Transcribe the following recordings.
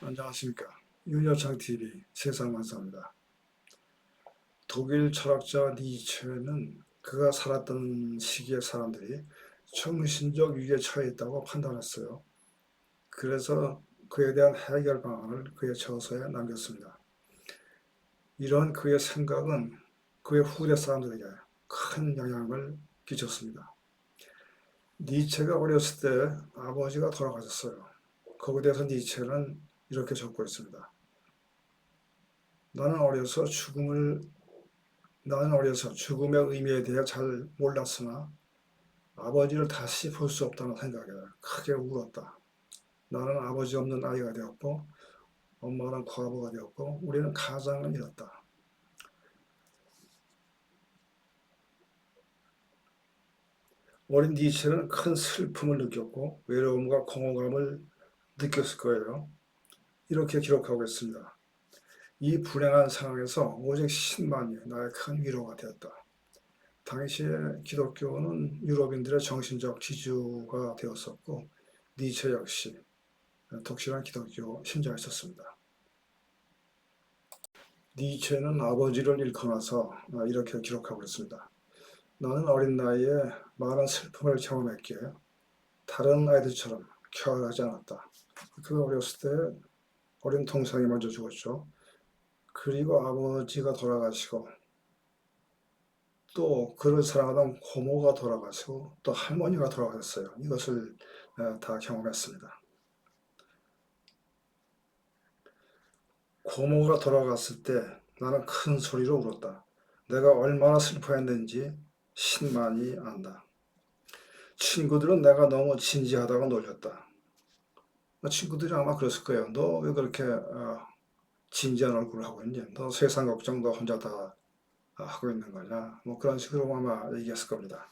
안녕하십니까. 윤여창TV 세상만사입니다. 독일 철학자 니체는 그가 살았던 시기의 사람들이 정신적 위기에 처해 있다고 판단했어요. 그래서 그에 대한 해결 방안을 그의 저서에 남겼습니다. 이런 그의 생각은 그의 후대 사람들에게 큰 영향을 끼쳤습니다. 니체가 어렸을 때 아버지가 돌아가셨어요. 거기에 대해서 니체는 이렇게 적고 있습니다. 나는 어려서 죽음의 의미에 대해 잘 몰랐으나 아버지를 다시 볼 수 없다는 생각에 크게 울었다. 나는 아버지 없는 아이가 되었고 엄마는 과부가 되었고 우리는 가장을 잃었다. 어린 니체는 큰 슬픔을 느꼈고 외로움과 공허감을 느꼈을 거예요. 이렇게 기록하고 있습니다. 이 불행한 상황에서 오직 신만이 나의 큰 위로가 되었다. 당시에 기독교는 유럽인들의 정신적 지주가 되었었고 니체 역시 독실한 기독교 신자였었습니다. 니체는 아버지를 잃고 나서 이렇게 기록하고 있습니다. 나는 어린 나이에 많은 슬픔을 경험했기에 다른 아이들처럼 쾌활하지 않았다. 그가 어렸을 때 어린 동생이 먼저 죽었죠. 그리고 아버지가 돌아가시고 또 그를 사랑하던 고모가 돌아가시고 또 할머니가 돌아가셨어요. 이것을 다 경험했습니다. 고모가 돌아갔을 때 나는 큰 소리로 울었다. 내가 얼마나 슬퍼했는지 신만이 안다. 친구들은 내가 너무 진지하다고 놀렸다. 친구들이 아마 그랬을 거예요. 너 왜 그렇게 진지한 얼굴을 하고 있니? 너 세상 걱정 너 혼자 다 하고 있는 거냐? 뭐 그런 식으로 아마 얘기했을 겁니다.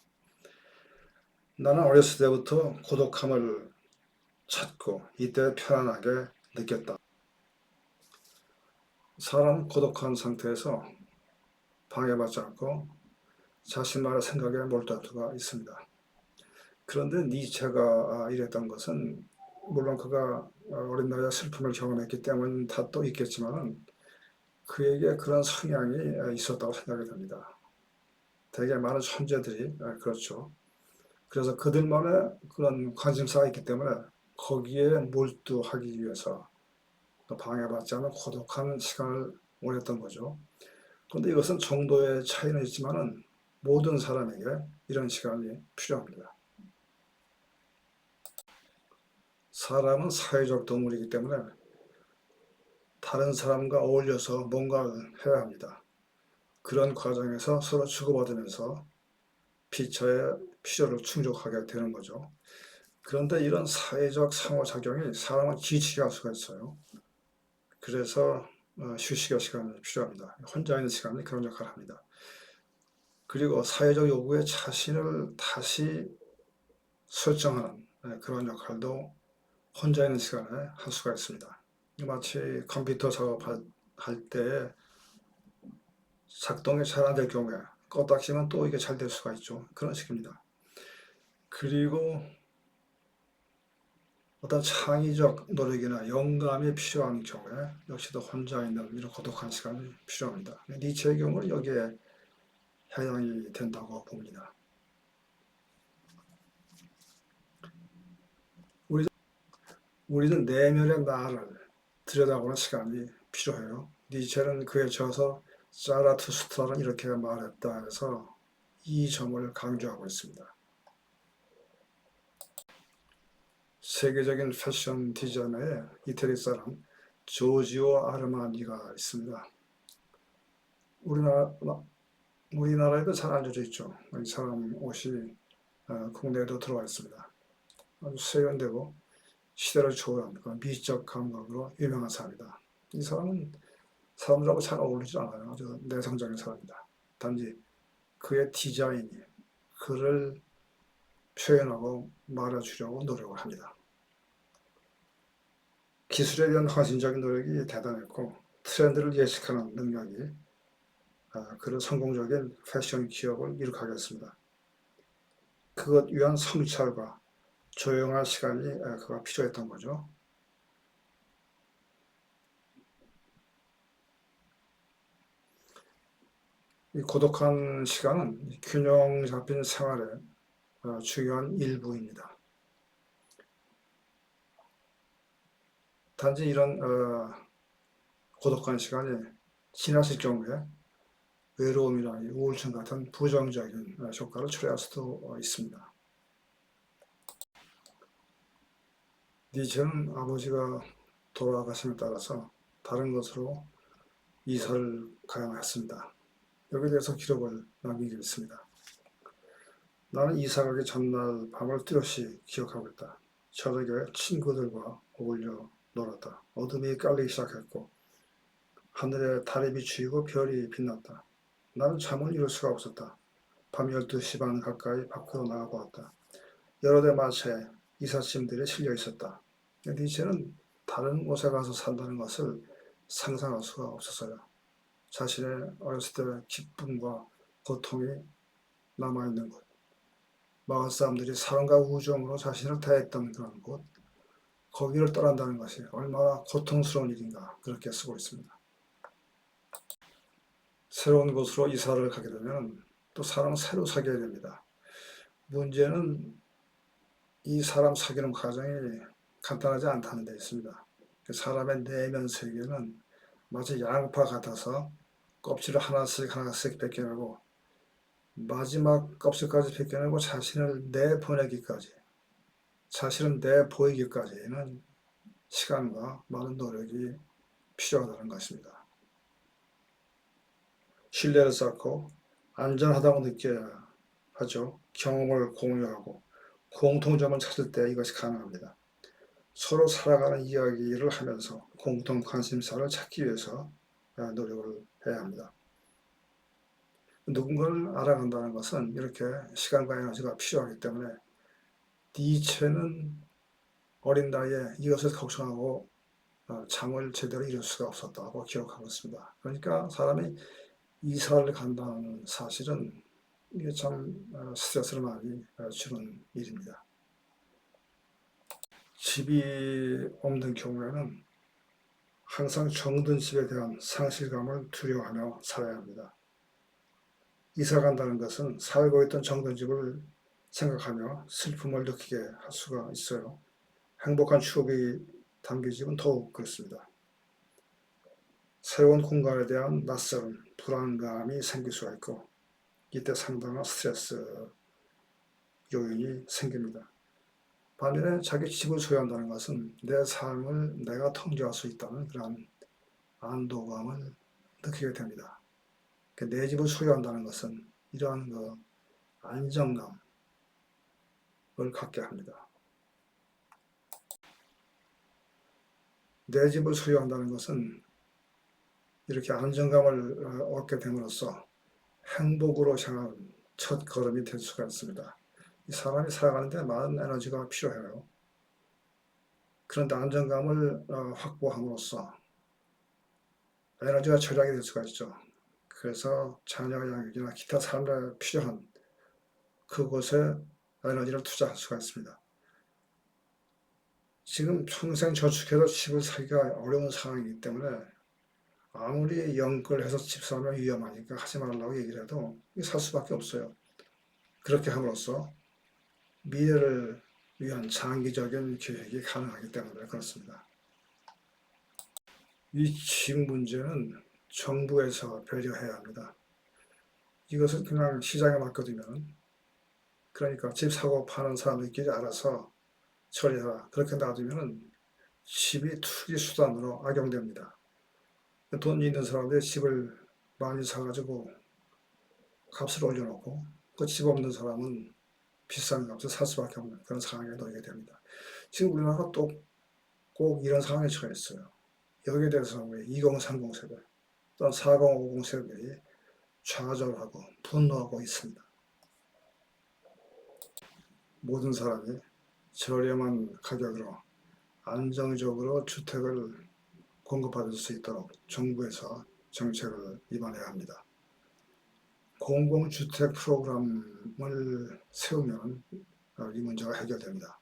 나는 어렸을 때부터 고독함을 찾고 이때 편안하게 느꼈다. 사람은 고독한 상태에서 방해받지 않고 자신만의 생각에 몰두할 수가 있습니다. 그런데 니체가 이랬던 것은 물론 그가 어린 나이에 슬픔을 경험했기 때문 탓도 있겠지만 그에게 그런 성향이 있었다고 생각이 됩니다. 되게 많은 천재들이 그렇죠. 그래서 그들만의 그런 관심사가 있기 때문에 거기에 몰두하기 위해서 방해받지 않은 고독한 시간을 원했던 거죠. 그런데 이것은 정도의 차이는 있지만은 모든 사람에게 이런 시간이 필요합니다. 사람은 사회적 동물이기 때문에 다른 사람과 어울려서 뭔가를 해야 합니다. 그런 과정에서 서로 주고받으면서 피처의 필요를 충족하게 되는 거죠. 그런데 이런 사회적 상호작용이 사람을 지치게 할 수가 있어요. 그래서 휴식의 시간이 필요합니다. 혼자 있는 시간이 그런 역할을 합니다. 그리고 사회적 요구에 자신을 다시 설정하는 그런 역할도 혼자 있는 시간에 할 수가 있습니다. 마치 컴퓨터 작업할 때 작동이 잘 안 될 경우에 껐다 키면 또 이게 잘 될 수가 있죠. 그런 식입니다. 그리고 어떤 창의적 노력이나 영감이 필요한 경우에 역시도 혼자 있는 이런 고독한 시간이 필요합니다. 니체의 경우는 여기에 해당이 된다고 봅니다. 우리는 내면의 나를 들여다보는 시간이 필요해요. 니체는 그에 져서 자라투스트라는 이렇게 말했다 해서 이 점을 강조하고 있습니다. 세계적인 패션 디자이너의 이태리 사람 조지오 아르마니가 있습니다. 우리나라에도 잘 알려져 있죠. 이 사람 옷이 국내에도 들어와 있습니다. 아주 세련되고 시대를 초월한 그런 미적 감각으로 유명한 사람이다. 이 사람은 사람들하고 잘 어울리지 않아요. 아주 내성적인 사람이다. 단지 그의 디자인이 그를 표현하고 말해주려고 노력을 합니다. 기술에 대한 헌신적인 노력이 대단했고 트렌드를 예측하는 능력이 그를 성공적인 패션 기업을 이룩하게 했습니다. 그것 위한 성찰과 조용한 시간이 그가 필요했던 거죠. 이 고독한 시간은 균형 잡힌 생활의 중요한 일부입니다. 단지 이런 고독한 시간이 지나칠 경우에 외로움이나 우울증 같은 부정적인 효과를 초래할 수도 있습니다. 니체는 아버지가 돌아가심에 따라서 다른 곳으로 이사를 가야 했습니다. 여기에 대해서 기록을 남기겠습니다. 나는 이사 가기 전날 밤을 뚜렷이 기억하고 있다. 저녁에 친구들과 어울려 놀았다. 어둠이 깔리기 시작했고 하늘에 달이 비추이고 별이 빛났다. 나는 잠을 이룰 수가 없었다. 밤 12시 반 가까이 밖으로 나가보았다. 여러 대 마차에 이삿짐들이 실려 있었다. 니체는 다른 곳에 가서 산다는 것을 상상할 수가 없었어요. 자신의 어렸을 때의 기쁨과 고통이 남아있는 곳, 마을 사람들이 사랑과 우정으로 자신을 대했던 그런 곳, 거기를 떠난다는 것이 얼마나 고통스러운 일인가 그렇게 쓰고 있습니다. 새로운 곳으로 이사를 가게 되면 또 사람을 새로 사귀어야 됩니다. 문제는 이 사람 사귀는 과정이 간단하지 않다는 데 있습니다. 사람의 내면 세계는 마치 양파 같아서 껍질을 하나씩 벗겨내고 마지막 껍질까지 벗겨내고 자신을 내보내기까지, 자신을 내보이기까지는 시간과 많은 노력이 필요하다는 것입니다. 신뢰를 쌓고 안전하다고 느껴야 하죠. 경험을 공유하고 공통점을 찾을 때 이것이 가능합니다. 서로 살아가는 이야기를 하면서 공통 관심사를 찾기 위해서 노력을 해야 합니다. 누군가를 알아간다는 것은 이렇게 시간과 에너지가 필요하기 때문에 니체는 어린 나이에 이것을 걱정하고 잠을 제대로 이룰 수가 없었다고 기록하고 있습니다. 그러니까 사람이 이사를 간다는 사실은 이게 참 스트레스를 많이 주는 일입니다. 집이 없는 경우에는 항상 정든 집에 대한 상실감을 두려워하며 살아야 합니다. 이사 간다는 것은 살고 있던 정든 집을 생각하며 슬픔을 느끼게 할 수가 있어요. 행복한 추억이 담긴 집은 더욱 그렇습니다. 새로운 공간에 대한 낯설음, 불안감이 생길 수가 있고 이때 상당한 스트레스 요인이 생깁니다. 반면에 자기 집을 소유한다는 것은 내 삶을 내가 통제할 수 있다는 그런 안도감을 느끼게 됩니다. 내 집을 소유한다는 것은 이러한 안정감을 갖게 합니다. 내 집을 소유한다는 것은 이렇게 안정감을 얻게 됨으로써 행복으로 향한 첫 걸음이 될 수가 있습니다. 이 사람이 살아가는데 많은 에너지가 필요해요. 그런데 안정감을 확보함으로써 에너지가 절약이 될 수가 있죠. 그래서 자녀 양육이나 기타 삶에 필요한 그곳에 에너지를 투자할 수가 있습니다. 지금 평생 저축해서 집을 사기가 어려운 상황이기 때문에 아무리 연끌해서 집 사면 위험하니까 하지 말라고 얘기를 해도 살 수밖에 없어요. 그렇게 함으로써 미래를 위한 장기적인 계획이 가능하기 때문에 그렇습니다. 이 집 문제는 정부에서 배려해야 합니다. 이것을 그냥 시장에 맡겨두면, 그러니까 집 사고 파는 사람들끼리 알아서 처리해라 그렇게 놔두면 집이 투기 수단으로 악용됩니다. 돈 있는 사람들이 집을 많이 사가지고 값을 올려놓고 그 집 없는 사람은 비싼 값을 살 수밖에 없는 그런 상황에 놓이게 됩니다. 지금 우리나라가 또 꼭 이런 상황에 처했어요. 여기에 대해서 우리 2030 세대 또는 4050 세대들이 좌절하고 분노하고 있습니다. 모든 사람이 저렴한 가격으로 안정적으로 주택을 공급받을 수 있도록 정부에서 정책을 입안해야 합니다. 공공주택 프로그램을 세우면 이 문제가 해결됩니다.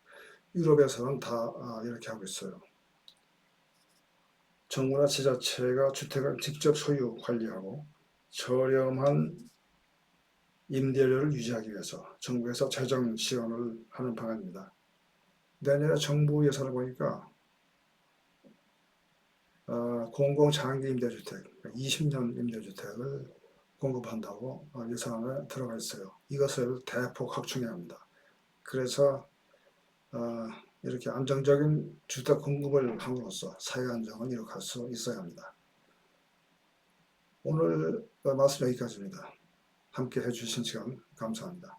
유럽에서는 다 이렇게 하고 있어요. 정부나 지자체가 주택을 직접 소유 관리하고 저렴한 임대료를 유지하기 위해서 정부에서 재정 지원을 하는 방안입니다. 내년에 정부 예산을 보니까 공공장기 임대주택, 20년 임대주택을 공급한다고 예산안에 들어가 있어요. 이것을 대폭 확충해야 합니다. 그래서 이렇게 안정적인 주택 공급을 함으로써 사회 안정을 이룩할 수 있어야 합니다. 오늘 말씀 여기까지입니다. 함께 해주신 시간 감사합니다.